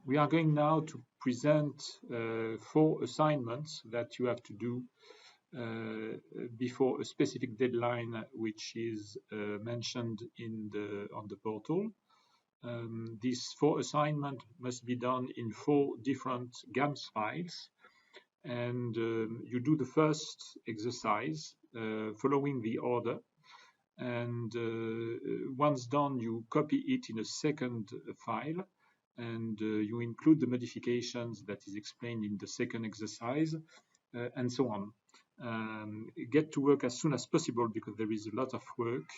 We are going now to present 4 assignments that you have to do before a specific deadline, which is mentioned on the portal. These 4 assignments must be done in 4 different GAMS files, and you do the first exercise following the order, and once done you copy it in a second file, and you include the modifications that is explained in the second exercise, and so on. Get to work as soon as possible because there is a lot of work,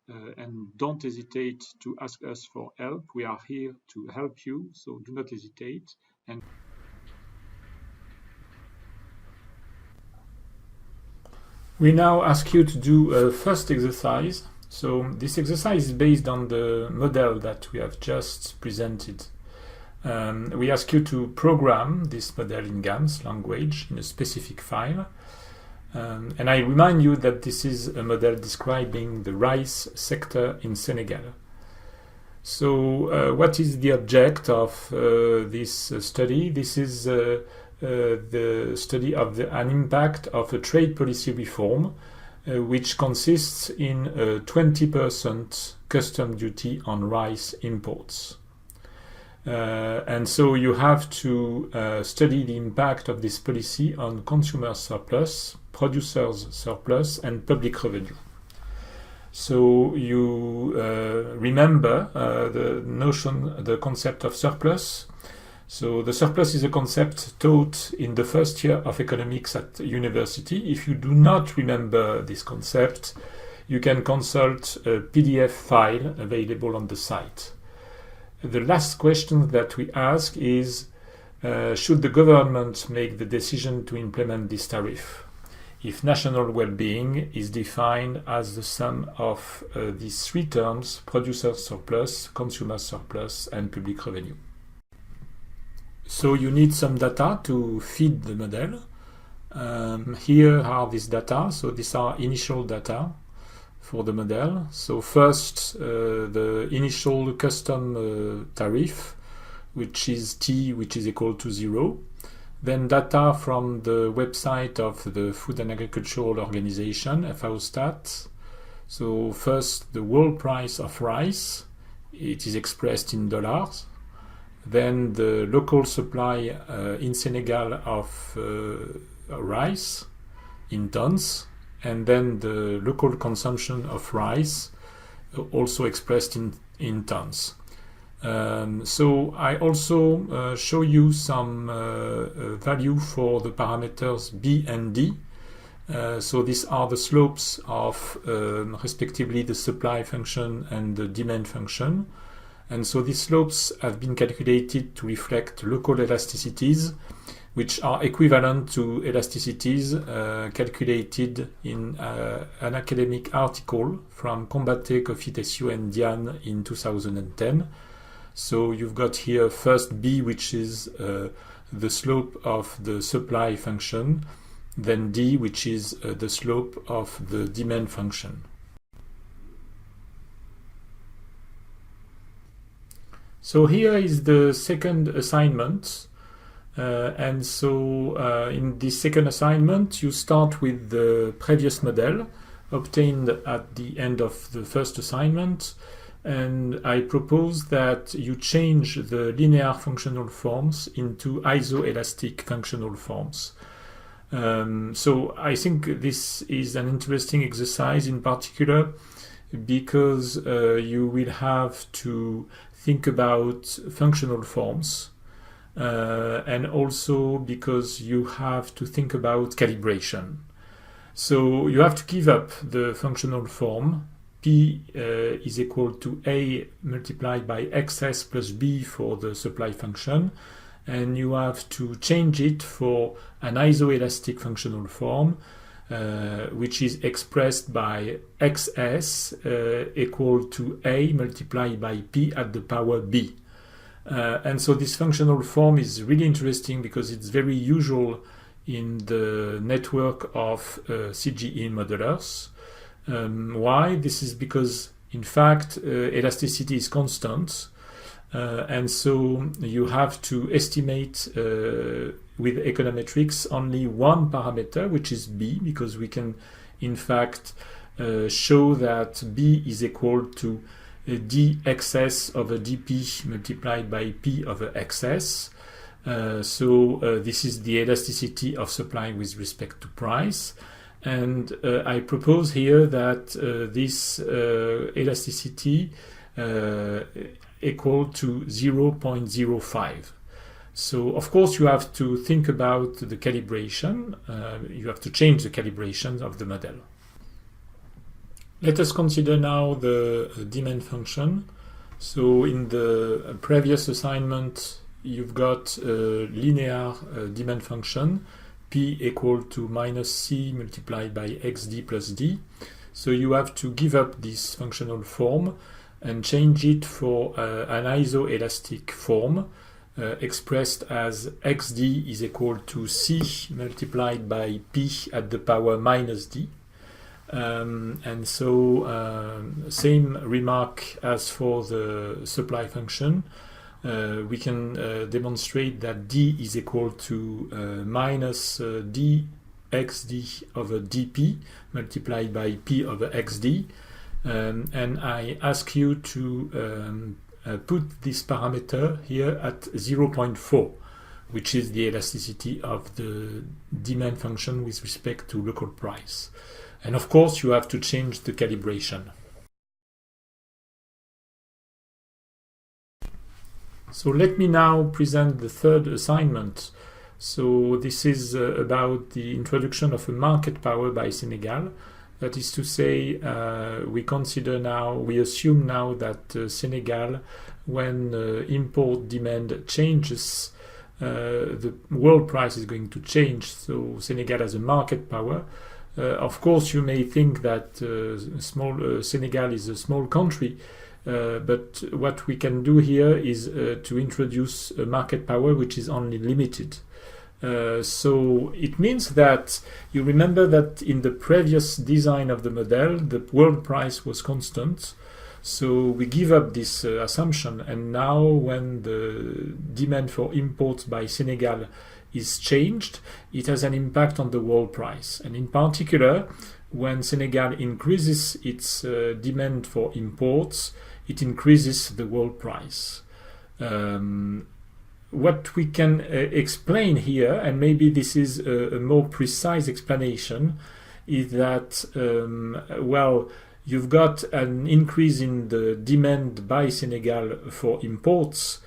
and don't hesitate to ask us for help. We are here to help you, so do not hesitate. And we now ask you to do a first exercise. So this exercise is based on the model that we have just presented. We ask you to program this model in GAMS language in a specific file. And I remind you that this is a model describing the rice sector in Senegal. So what is the object of this study? This is the study of an impact of a trade policy reform, which consists in a 20% custom duty on rice imports. And so you have to study the impact of this policy on consumer surplus, producers surplus, and public revenue. So you remember the concept of surplus. So the surplus is a concept taught in the first year of economics at university. If you do not remember this concept, you can consult a PDF file available on the site. The last question that we ask is, should the government make the decision to implement this tariff if national well-being is defined as the sum of these 3 terms: producer surplus, consumer surplus, and public revenue? So you need some data to feed the model. Here are these data. So these are initial data for the model. So first, the initial custom tariff, which is T, which is equal to 0. Then data from the website of the Food and Agricultural Organization, FAO-Stat. So first, the world price of rice. It is expressed in dollars. Then the local supply in Senegal of rice in tons. And then the local consumption of rice, also expressed in tons. So I also show you some value for the parameters B and D. So these are the slopes of respectively the supply function and the demand function. And so these slopes have been calculated to reflect local elasticities, which are equivalent to elasticities calculated in an academic article from Combaté, Kofi Tessiu, and Diane in 2010. So you've got here first B, which is the slope of the supply function, then D, which is the slope of the demand function. So here is the second assignment. And so in this second assignment, you start with the previous model obtained at the end of the first assignment. And I propose that you change the linear functional forms into isoelastic functional forms. So I think this is an interesting exercise in particular because you will have to think about functional forms. And also because you have to think about calibration. So you have to give up the functional form. P is equal to A multiplied by XS plus B for the supply function. And you have to change it for an isoelastic functional form, which is expressed by XS equal to A multiplied by P at the power B. And so this functional form is really interesting because it's very usual in the network of CGE modelers. Why? This is because, in fact, elasticity is constant. And so you have to estimate with econometrics only one parameter, which is b, because we can in fact show that b is equal to dxs over dp multiplied by p over xs. So this is the elasticity of supply with respect to price. And I propose here that this elasticity equal to 0.05. So of course you have to think about the calibration. You have to change the calibration of the model. Let us consider now the demand function. So in the previous assignment, you've got a linear demand function, p equal to minus c multiplied by xd plus d. So you have to give up this functional form and change it for an isoelastic form expressed as xd is equal to c multiplied by p at the power minus d. And so same remark as for the supply function. We can demonstrate that d is equal to minus dxd over dp multiplied by p over xd. And I ask you to put this parameter here at 0.4, which is the elasticity of the demand function with respect to local price. And of course, you have to change the calibration. So let me now present the third assignment. So this is about the introduction of a market power by Senegal. That is to say, we assume now that Senegal, when import demand changes, the world price is going to change. So Senegal has a market power. Of course, you may think that Senegal is a small country, but what we can do here is to introduce a market power which is only limited. So it means that you remember that in the previous design of the model, the world price was constant. So we give up this assumption, and now when the demand for imports by Senegal is changed, it has an impact on the world price. And in particular, when Senegal increases its demand for imports, it increases the world price. What we can explain here, and maybe this is a more precise explanation, is that, you've got an increase in the demand by Senegal for imports,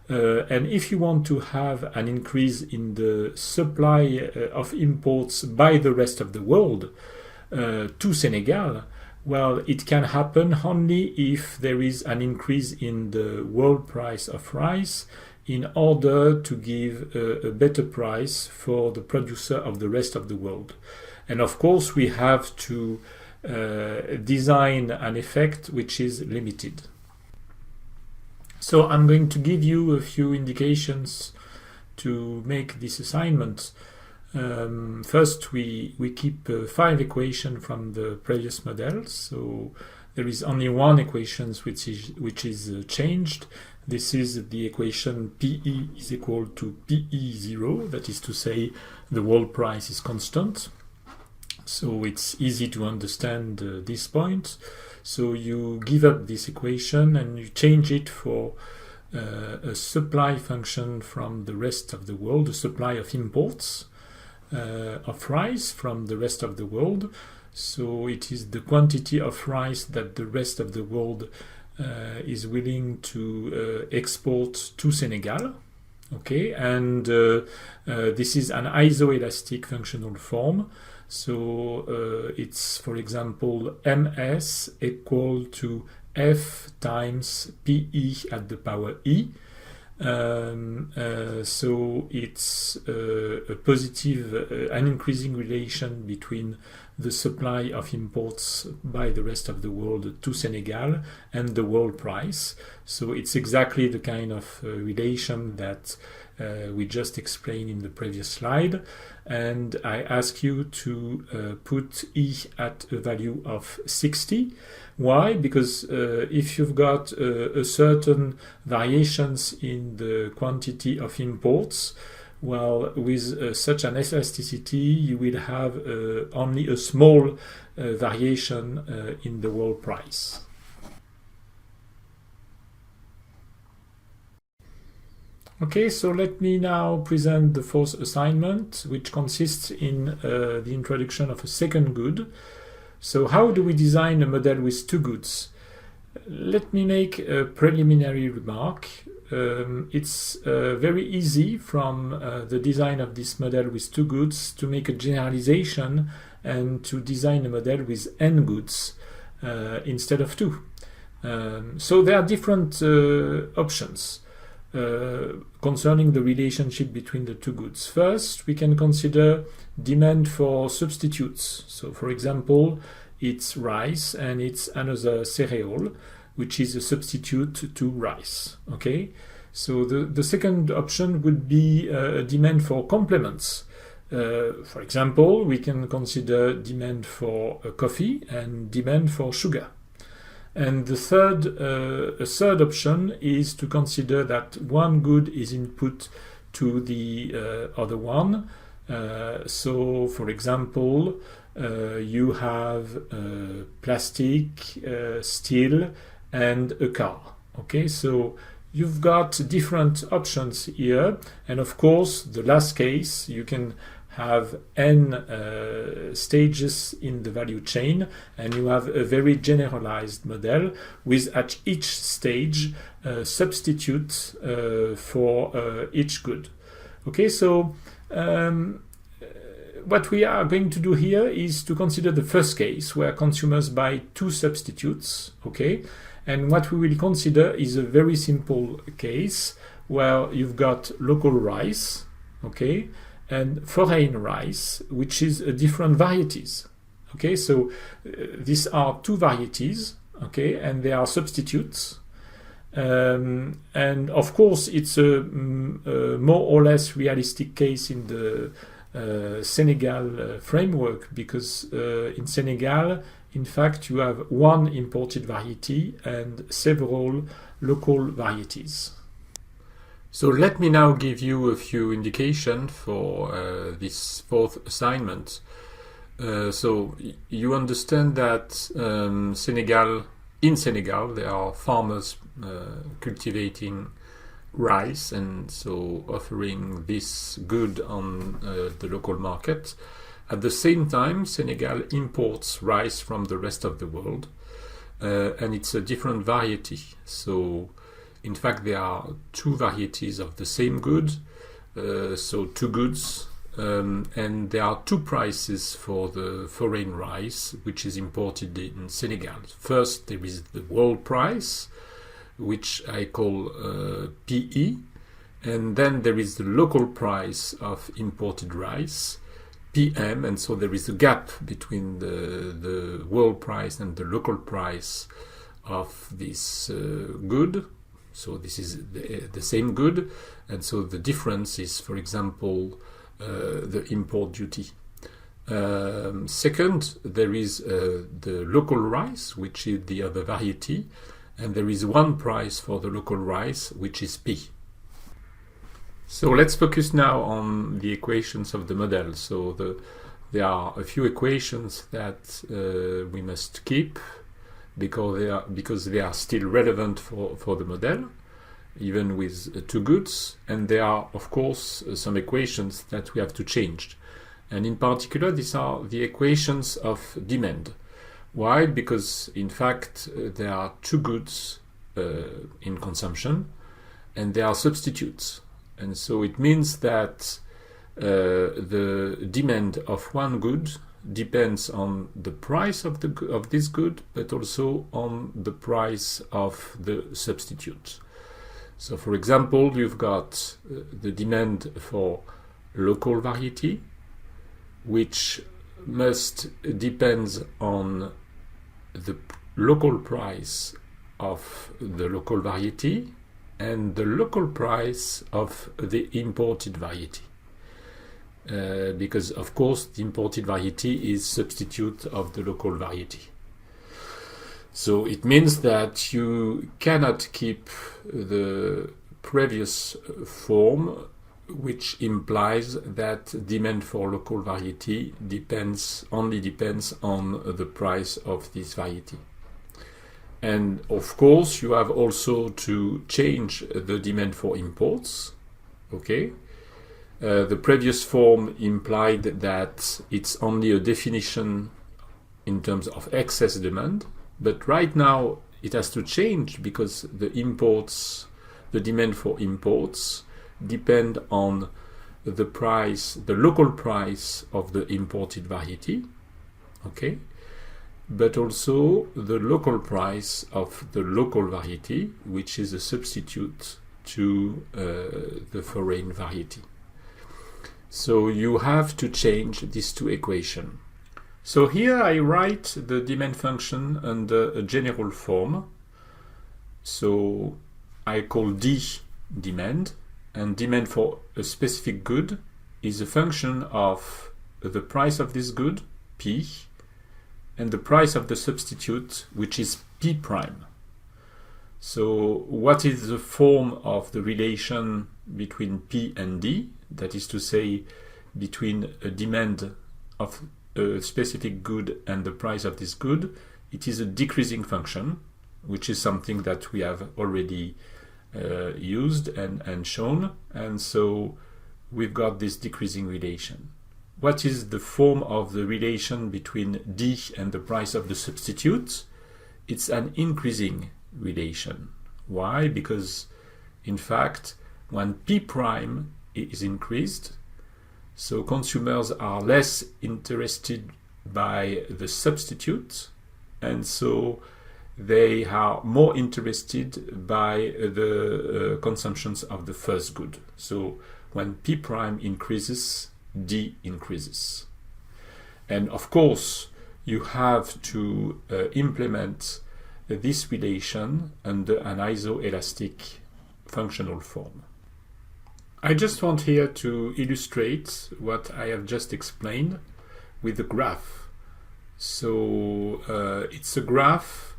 and if you want to have an increase in the supply of imports by the rest of the world to Senegal, well, it can happen only if there is an increase in the world price of rice in order to give a better price for the producer of the rest of the world. And of course, we have to design an effect which is limited. So I'm going to give you a few indications to make this assignment. First, we keep 5 equations from the previous model. So there is only one equation which is changed. This is the equation PE is equal to PE0. That is to say, the world price is constant. So it's easy to understand this point. So you give up this equation and you change it for a supply function from the rest of the world, a supply of imports of rice from the rest of the world. So it is the quantity of rice that the rest of the world is willing to export to Senegal. Okay, and this is an isoelastic functional form. So it's, for example, ms equal to f times pe at the power e. So it's a positive, an increasing relation between the supply of imports by the rest of the world to Senegal and the world price. So it's exactly the kind of relation that we just explained in the previous slide. And I ask you to put E at a value of 60. Why? Because if you've got a certain variations in the quantity of imports, well, with such an elasticity, you will have only a small variation in the world price. Okay, so let me now present the fourth assignment, which consists in the introduction of a second good. So how do we design a model with two goods? Let me make a preliminary remark. It's very easy from the design of this model with two goods to make a generalization and to design a model with n goods instead of two. So there are different options concerning the relationship between the two goods. First, we can consider demand for substitutes. So for example, it's rice and it's another cereal, which is a substitute to rice. Okay, so the second option would be a demand for complements. For example, we can consider demand for coffee and demand for sugar. And the third option is to consider that one good is input to the other one. So, for example, you have plastic, steel, and a car. Okay, so you've got different options here, and of course, the last case, you can have n stages in the value chain, and you have a very generalized model with at each stage substitutes for each good. Okay, so what we are going to do here is to consider the first case where consumers buy two substitutes. Okay, and what we will consider is a very simple case where you've got local rice, okay, and foreign rice, which is different varieties. Okay, so these are two varieties, okay, and they are substitutes. And of course, it's a more or less realistic case in the Senegal framework, because in Senegal, in fact, you have one imported variety and several local varieties. So let me now give you a few indications for this fourth assignment. So you understand that in Senegal there are farmers cultivating rice and so offering this good on the local market. At the same time, Senegal imports rice from the rest of the world, and it's a different variety. So in fact, there are two varieties of the same good, so two goods, and there are two prices for the foreign rice, which is imported in Senegal. First, there is the world price, which I call PE, and then there is the local price of imported rice, PM, and so there is a gap between the world price and the local price of this good. So this is the same good, and so the difference is, for example, the import duty. Second, there is the local rice, which is the other variety, and there is one price for the local rice, which is P. So let's focus now on the equations of the model. So there are a few equations that we must keep, because they are still relevant for the model, even with two goods, and there are of course some equations that we have to change, and in particular these are the equations of demand. Why? Because in fact there are two goods in consumption, and there are substitutes, and so it means that the demand of one good depends on the price of this good, but also on the price of the substitute. So for example, you've got the demand for local variety, which must depend on the local price of the local variety and the local price of the imported variety. Because of course the imported variety is substitute of the local variety. So it means that you cannot keep the previous form, which implies that demand for local variety only depends on the price of this variety. And of course you have also to change the demand for imports. Okay. The previous form implied that it's only a definition in terms of excess demand, but right now it has to change because the demand for imports depend on the local price of the imported variety, okay, but also the local price of the local variety, which is a substitute to the foreign variety. So you have to change these two equations. So here I write the demand function under a general form. So I call D demand, and demand for a specific good is a function of the price of this good, P, and the price of the substitute, which is P prime. So what is the form of the relation between P and D? That is to say, between a demand of a specific good and the price of this good. It is a decreasing function, which is something that we have already used and shown. And so we've got this decreasing relation. What is the form of the relation between D and the price of the substitute? It's an increasing relation. Why? Because in fact, when P prime is increased, so consumers are less interested by the substitute, and so they are more interested by the consumptions of the first good. So when P prime increases, D increases. And of course, you have to implement this relation under an isoelastic functional form. I just want here to illustrate what I have just explained with a graph. So it's a graph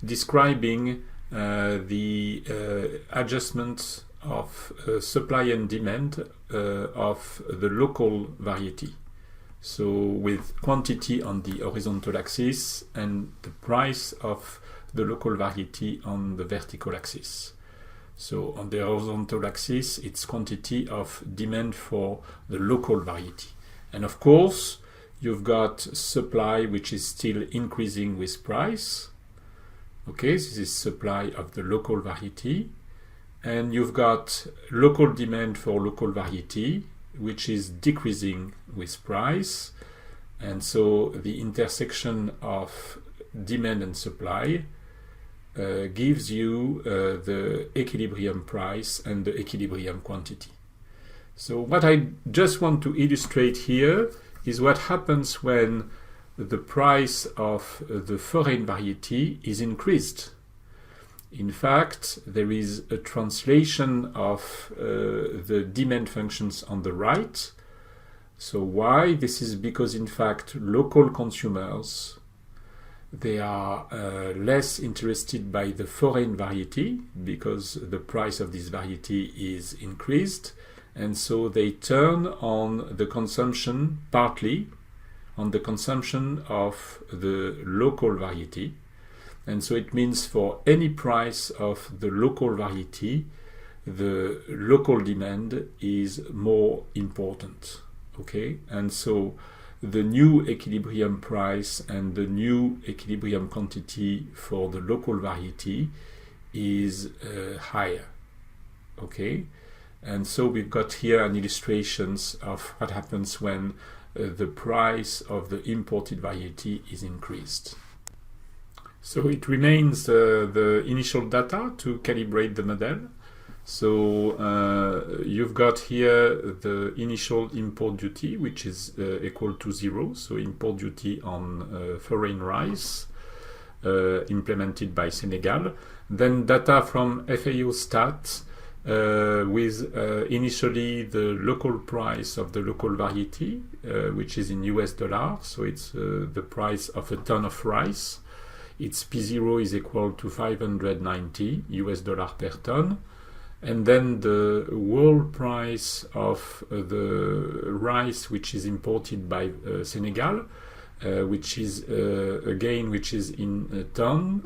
describing the adjustment of supply and demand of the local variety. So with quantity on the horizontal axis and the price of the local variety on the vertical axis. So on the horizontal axis, it's quantity of demand for the local variety. And of course, you've got supply which is still increasing with price. Okay, this is supply of the local variety. And you've got local demand for local variety, which is decreasing with price. And so the intersection of demand and supply gives you the equilibrium price and the equilibrium quantity. So what I just want to illustrate here is what happens when the price of the foreign variety is increased. In fact, there is a translation of the demand functions on the right. So why? This is because in fact local consumers, they are less interested by the foreign variety because the price of this variety is increased, and so they turn on the consumption, partly on the consumption of the local variety. And so it means for any price of the local variety, the local demand is more important. Okay, and so the new equilibrium price and the new equilibrium quantity for the local variety is higher. Okay, and so we've got here an illustrations of what happens when the price of the imported variety is increased. So it remains the initial data to calibrate the model. So you've got here the initial import duty, which is equal to 0. So import duty on foreign rice implemented by Senegal. Then data from FAO Stat with initially the local price of the local variety, which is in US dollar. So it's the price of a ton of rice. Its P0 is equal to 590 US dollar per ton. And then the world price of the rice which is imported by Senegal, which is which is in a ton,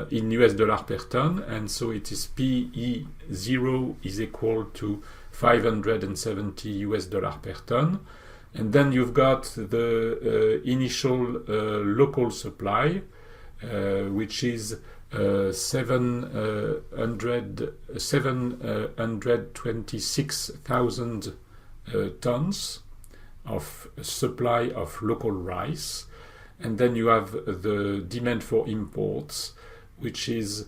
in US dollar per ton, and so it is PE0 is equal to 570 US dollar per ton. And then you've got the initial local supply, which is 726,000 tons of supply of local rice. And then you have the demand for imports, which is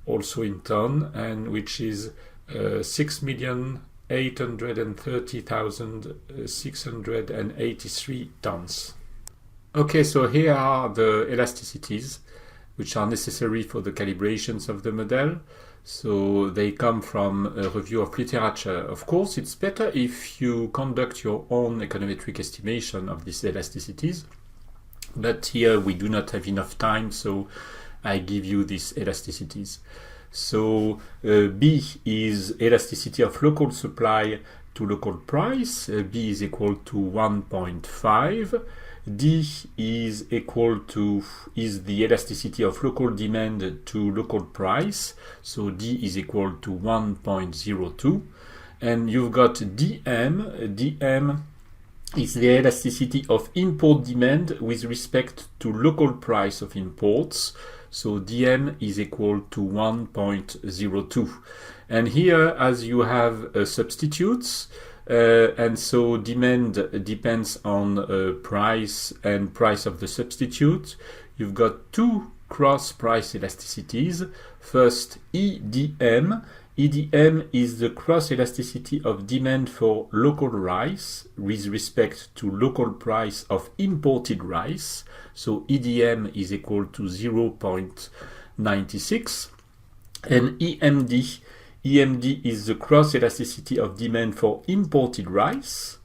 also in ton, and which is 6,830,683 tons. Okay, so here are the elasticities which are necessary for the calibrations of the model. So they come from a review of literature. Of course, it's better if you conduct your own econometric estimation of these elasticities. But here we do not have enough time, so I give you these elasticities. So B is elasticity of local supply to local price. B is equal to 1.5. D is the elasticity of local demand to local price. So D is equal to 1.02. And you've got DM. DM is the elasticity of import demand with respect to local price of imports. So DM is equal to 1.02. And here, as you have substitutes, and so demand depends on price and price of the substitute. You've got two cross price elasticities. First, EDM. EDM is the cross elasticity of demand for local rice with respect to local price of imported rice. So EDM is equal to 0.96. And EMD. EMD is the cross elasticity of demand for imported rice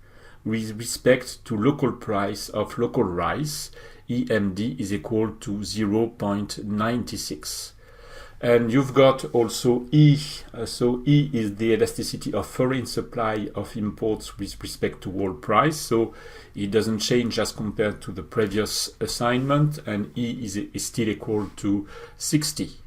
with respect to local price of local rice. EMD is equal to 0.96. And you've got also E. So E is the elasticity of foreign supply of imports with respect to world price. So it doesn't change as compared to the previous assignment, and E is still equal to 60.